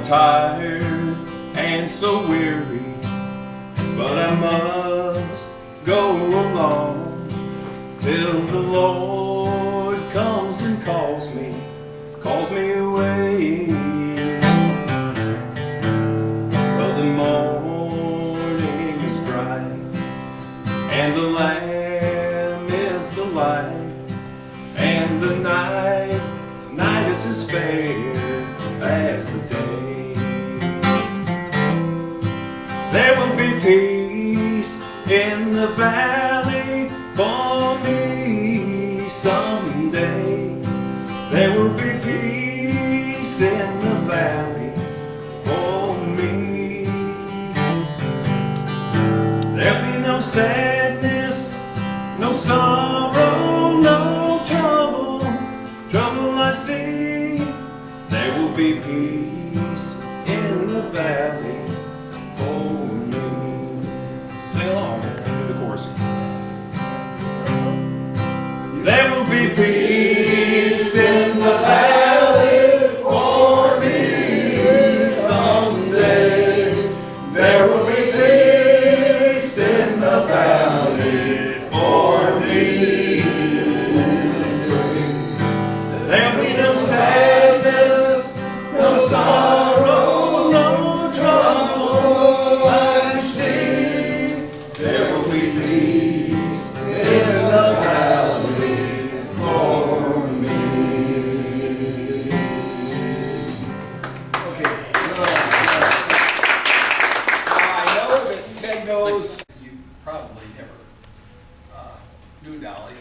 tired and so weary, but I must go along till the Lord comes and calls me away. Well, the morning is bright and the Lamb is the light, and the night is as fair as the day. There will be peace in the valley for me someday. There will be peace in the valley for me. There'll be no sadness, no sorrow, no trouble I see. There will be peace in the valley for me. Sing along with the chorus. There will be peace in the valley for me someday. There will be peace in the valley for me. There'll be no sadness, no sorrow, no trouble I see. There will be peace in the valley for me. Okay. I know that Ted knows you probably never knew Dolly.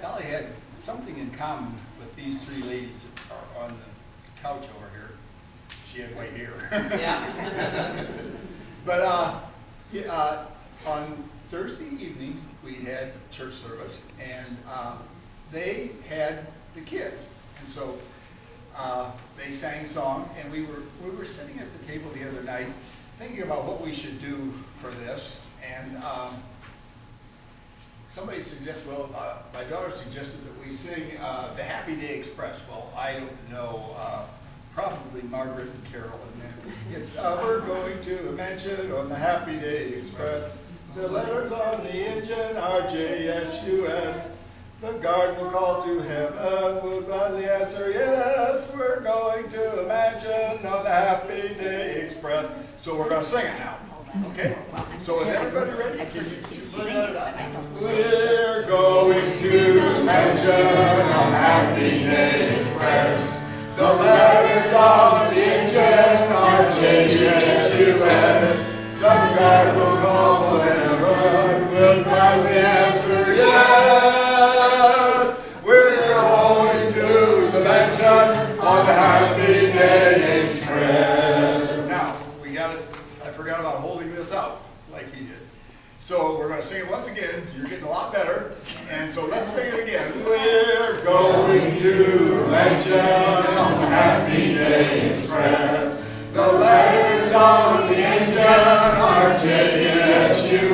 Dolly had something in common with these three ladies that are on the couch over here. She had white hair. Yeah. But on Thursday evening, we had church service, and they had the kids. And so they sang songs, and we were sitting at the table the other night thinking about what we should do for this. And somebody suggested, my daughter suggested that we sing the Happy Day Express. Well, I don't know, probably Margaret and Carol. And it's, we're going to the mansion on the Happy Day Express. The letters on the engine are JSUS. The guard will call to heaven, will gladly answer yes. We're going to the mansion on the Happy Day Express. So we're going to sing it now. Okay? So is everybody ready? Can you sing it out? We're going to the mansion on the Happy Day Express. The letters on the engine are JSUS. The guard will call for heaven, will gladly answer yes. We're going to the mansion on the Happy Day Express. Now, I forgot about holding this out like he did. So we're going to sing it once again. You're getting a lot better. And so let's sing it again. We're going to the mansion on the Happy Day Express. The letters on the engine are JSUS.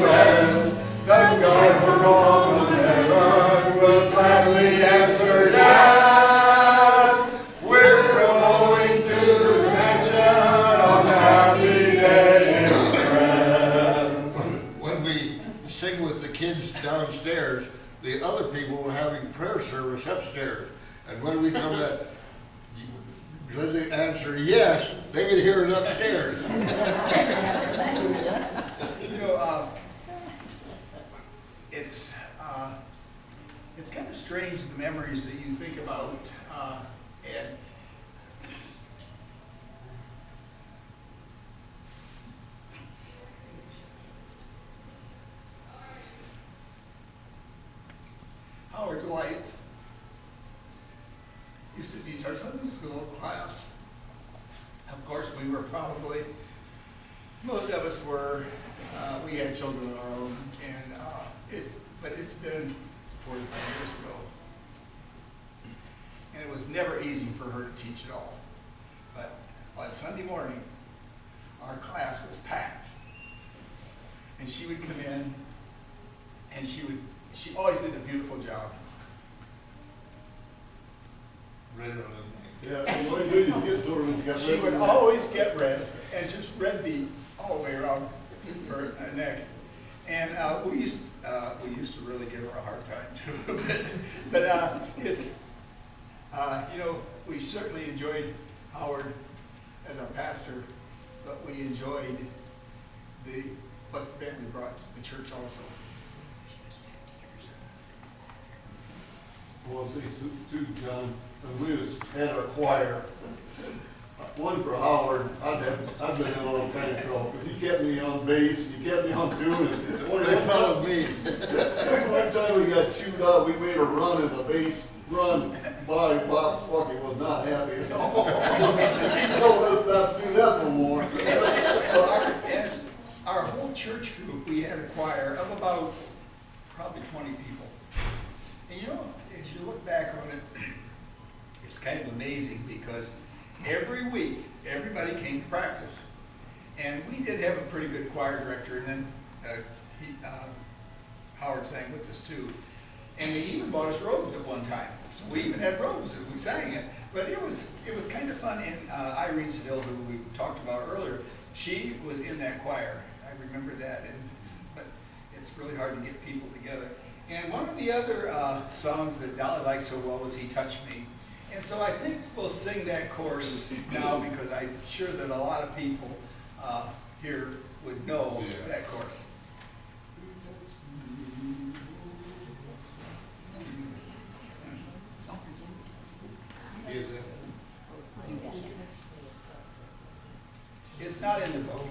The guard will call from heaven, will gladly answer yes. We're going to the mansion on the Happy Day Express. When we sing with the kids downstairs, the other people were having prayer service upstairs. And when we come to the answer yes, they can hear it upstairs. You know, it's kind of strange, the memories that you think about, and Howard's wife used to teach our Sunday school class. Of course, we were probably, most of us were, we had children of our own, and but it's been 45 years ago. And it was never easy for her to teach at all. But on Sunday morning, our class was packed. And she would come in, and she always did a beautiful job. Red on the Yeah, what do you do? You get to her when you got She red would in always get red, and just red bead all the way around her neck. And we used to really give her a hard time too. but it's, you know, we certainly enjoyed Howard as our pastor, but we enjoyed what the family brought to the church also. Well, see, too, John, when we had our choir, one for Howard, I've been in a little kind of trouble, because he kept me on bass, and he kept me on tune. They followed me. One time we got chewed up, we made a run in the bass run, Bobby Pops fucking was not happy at all. He told us not to do that no more. Well, as our whole church group, we had a choir of about probably 20 people. And you know, as you look back on it, it's kind of amazing because every week, everybody came to practice. And we did have a pretty good choir director, and then Howard sang with us too. And we even bought us robes at one time. So we even had robes and we sang it. But it was kind of fun. And Irene Seville, who we talked about earlier, she was in that choir. I remember that. But it's really hard to get people together. And one of the other songs that Dolly liked so well was He Touched Me. And so I think we'll sing that chorus now because I'm sure that a lot of people here would know that chorus. It's not in the book.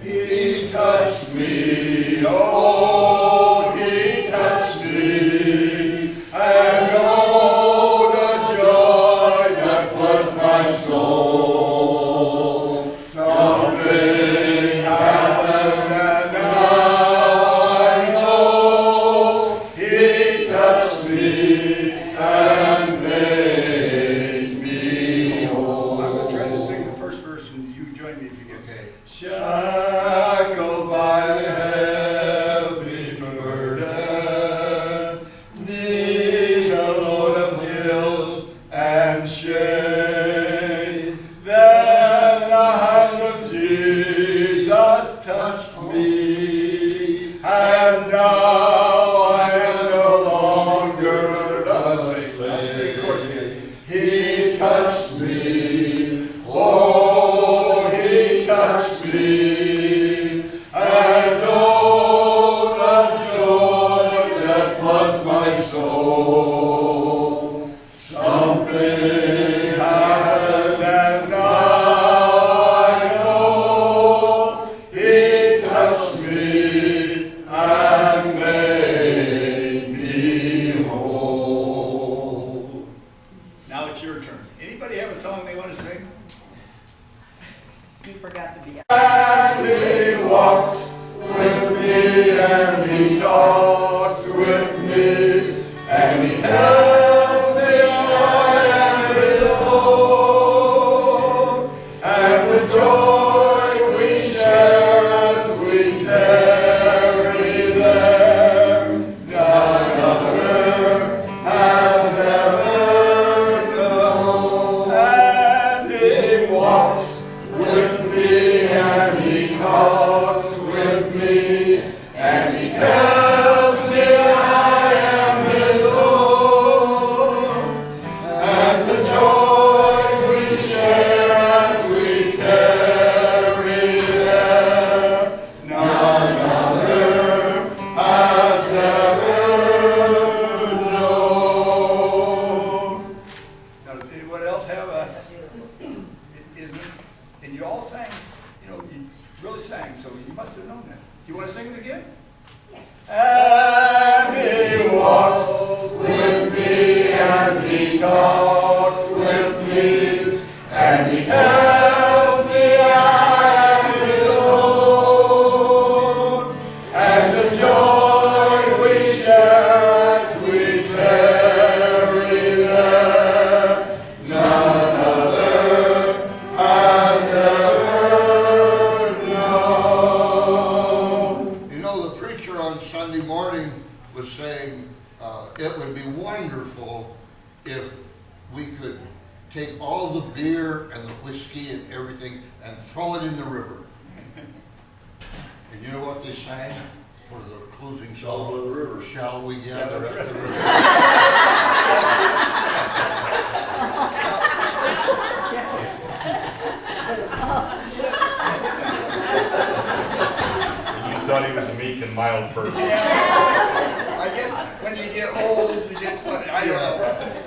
He touched me, oh, he touched me, and oh, the joy that floods my soul. Something happened and now I know he touched me and made me whole. I'm going to try to sing the first verse and you join me if you get okay. Shackled by the heavy burden, neath a load of guilt and shame, then the hand of Jesus touched me, and now I am no longer the same. Let's sing the chorus again. He touched me, oh, he touched me, and oh, the joy that floods my soul. Something happened and now I know he touched me and made me whole. Now it's your turn. Anybody have a song they want to sing? You forgot to be. And he walks with me, and he talks with me, and he tells me I am his own, and the joy we share as we tarry there, none other has ever known. And he walks with me, and he talks with me, and he tells me I am his own, and the joy we share as we tarry there, none other has ever known. Now, does anyone else have a? Isn't it? And you all sang, you know, you really sang, so you must have known that. Do you want to sing it again? And he walks with me, and he talks with me, and he tells me I am his own, and the joy we share as we tarry there, none other has ever known. You know, the preacher on Sunday morning was saying it would be wonderful if we could take all the beer and the whiskey and everything and throw it in the river. And you know what they sang for the closing song? Of the river. Shall we gather at the river? You thought he was a meek and mild person. I guess when you get old, you get funny. I don't know.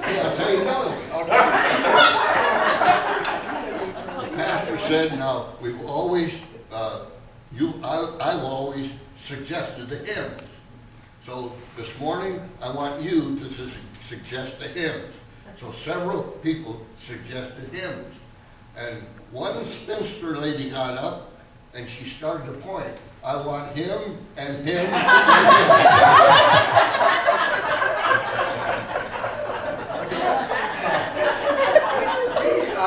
Yeah, I'll tell you another one. Okay. The pastor said, now, we've always, I've always suggested the hymns. So this morning, I want you to suggest the hymns. So several people suggested hymns. And one spinster lady got up and she started to point. I want him and him and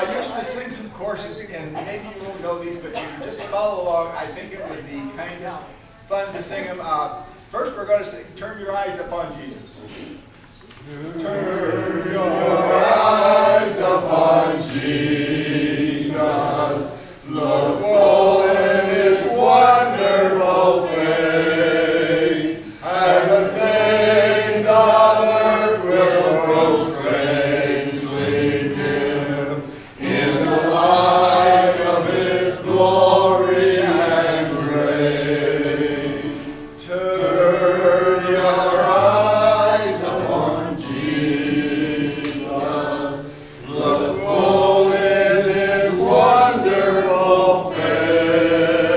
We used to sing some courses, and maybe you won't know these, but you can just follow along. I think it would be kind of fun to sing them. First, we're going to sing Turn Your Eyes Upon Jesus. Turn your eyes upon Jesus. Look full in his wonderful face, and the things of earth will grow strangely dim in the light of his glory and grace. Turn your eyes upon Jesus. Look full in his wonderful face,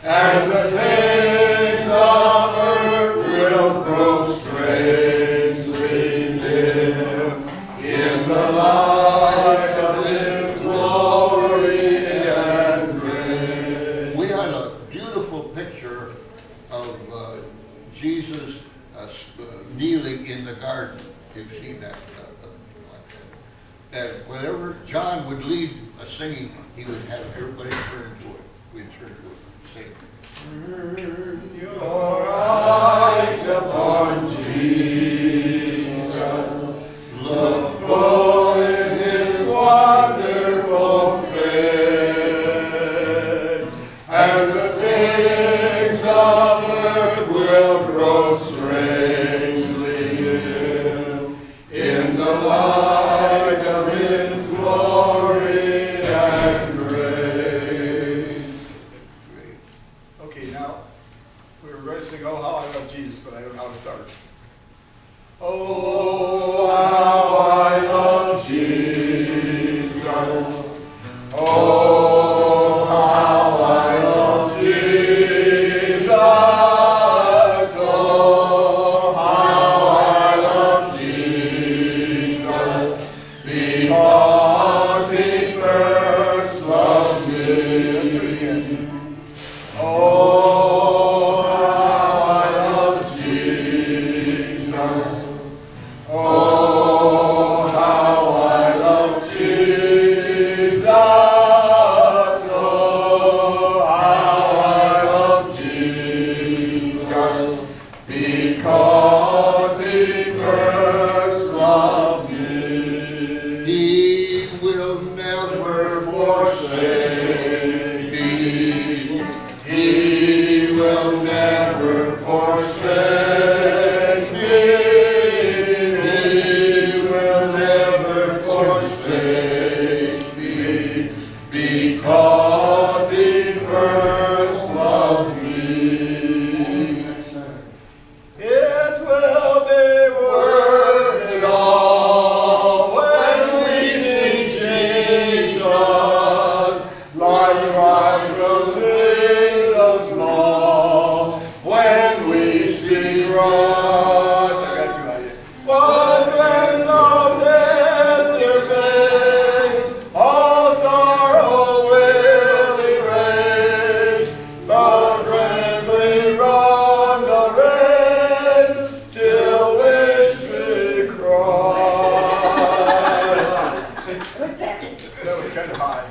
and the things of earth will grow strangely dim in the light of his glory and grace. we had a beautiful picture of Jesus kneeling in the garden. You've seen that. And whenever John would lead a singing, he would have everybody turn to it. We'd turn to it, sing. Turn your eyes upon Jesus. Look full in his wonderful face, and the things of earth will grow strangely dim in the light of his glory and grace. Great. Okay, now, we were ready to sing, Oh, How I Love Jesus, but I don't know how to start. Oh, how I love Jesus. Oh, how I love Jesus. Oh, how I love Jesus. Because he first loved me. Oh, how I love Jesus. Oh, how I love Jesus. Oh, how I love Jesus. Because he first loved me. He will never forsake me. He will never forsake me. He will never forsake me, because he first loved me. It will be worth it all when we see Jesus. Life's trials will seem so small when we see Christ. I got two ideas. What brings of death your face, all sorrow will erase. The grandly run the race till we see Christ. That was kind of high.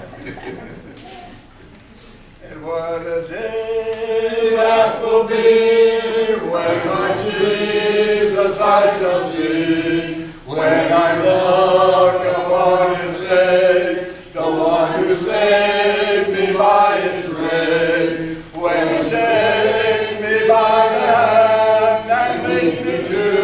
And what a day that will be when my Jesus I shall see, when I love to